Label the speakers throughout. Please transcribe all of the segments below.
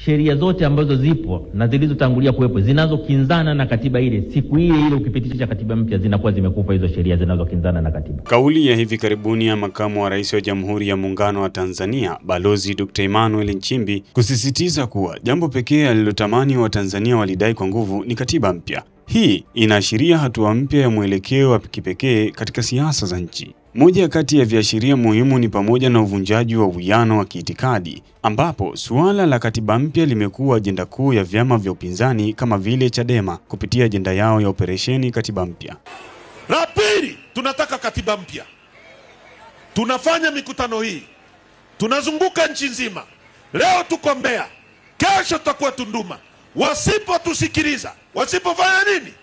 Speaker 1: sheria zote ambazo zipo na zilizotangulia kuwepo zinazokinzana na katiba ile, siku ile ukipitisha katiba mpya zinakuwa zimekufa hizo sheria zinazokinzana na katiba.
Speaker 2: Kauli ya hivi karibuni ya makamu wa rais wa Jamhuri ya Muungano wa Tanzania Balozi Dr. Emmanuel Nchimbi kusisitiza kuwa jambo pekee alilotamani wa Tanzania walidai kwa nguvu ni katiba mpya. Hii inaashiria hatua mpya ya mwelekeo wa kipekee katika siasa za nchi. Moja kati ya viashiria muhimu ni pamoja na uvunjaji wa uwiano wa kiitikadi, ambapo suala la katiba mpya limekuwa ajenda kuu ya vyama vya upinzani kama vile Chadema kupitia ajenda yao ya operesheni katiba mpya.
Speaker 3: La pili, tunataka katiba mpya. Tunafanya mikutano hii, tunazunguka nchi nzima. Leo tuko Mbeya, kesho tutakuwa Tunduma. Wasipotusikiliza, wasipofanya nini?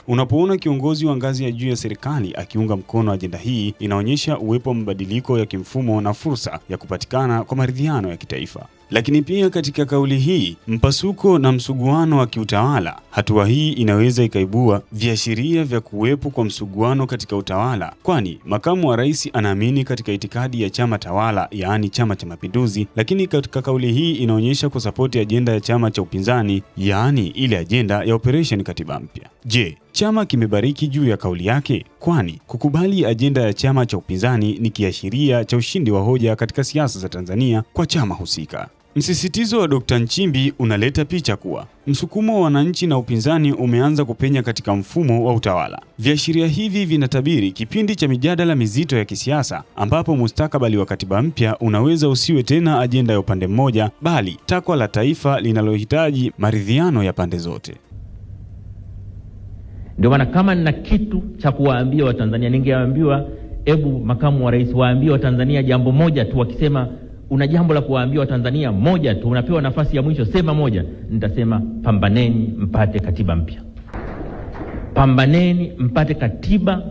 Speaker 2: Unapoona kiongozi wa ngazi ya juu ya serikali akiunga mkono ajenda hii, inaonyesha uwepo wa mabadiliko ya kimfumo na fursa ya kupatikana kwa maridhiano ya kitaifa. Lakini pia katika kauli hii, mpasuko na msuguano wa kiutawala, hatua hii inaweza ikaibua viashiria vya kuwepo kwa msuguano katika utawala, kwani makamu wa rais anaamini katika itikadi ya chama tawala, yaani Chama cha Mapinduzi, lakini katika kauli hii inaonyesha kusapoti ajenda ya chama cha upinzani, yaani ile ajenda ya operation katiba mpya. Je, chama kimebariki juu ya kauli yake? Kwani kukubali ajenda ya chama cha upinzani ni kiashiria cha ushindi wa hoja katika siasa za Tanzania kwa chama husika. Msisitizo wa Dr. Nchimbi unaleta picha kuwa msukumo wa wananchi na upinzani umeanza kupenya katika mfumo wa utawala. Viashiria hivi vinatabiri kipindi cha mijadala mizito ya kisiasa, ambapo mustakabali wa katiba mpya unaweza usiwe tena ajenda ya upande mmoja, bali takwa la taifa linalohitaji maridhiano ya pande zote.
Speaker 1: Ndio maana kama nina kitu cha kuwaambia Watanzania, ningewaambiwa hebu makamu wa rais waambie Watanzania jambo moja tu. Wakisema una jambo la kuwaambia Watanzania moja tu, unapewa nafasi ya mwisho, sema moja. Nitasema pambaneni mpate katiba mpya. Pambaneni mpate katiba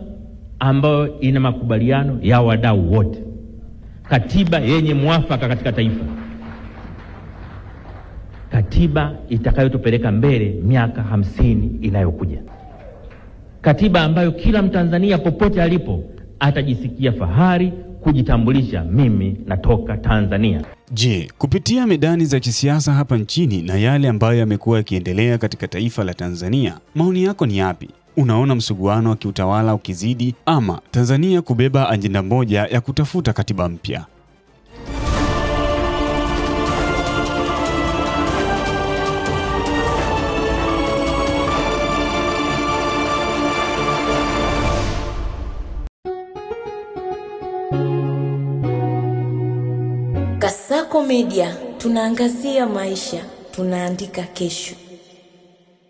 Speaker 1: ambayo ina makubaliano ya wadau wote. Katiba yenye mwafaka katika taifa. Katiba itakayotupeleka mbele miaka 50 inayokuja. Katiba ambayo kila Mtanzania popote alipo atajisikia fahari kujitambulisha, mimi natoka Tanzania.
Speaker 2: Je, kupitia medani za kisiasa hapa nchini na yale ambayo yamekuwa yakiendelea katika taifa la Tanzania, maoni yako ni yapi? Unaona msuguano wa kiutawala ukizidi ama Tanzania kubeba ajenda moja ya kutafuta katiba mpya?
Speaker 4: Kasako Media, tunaangazia maisha, tunaandika kesho.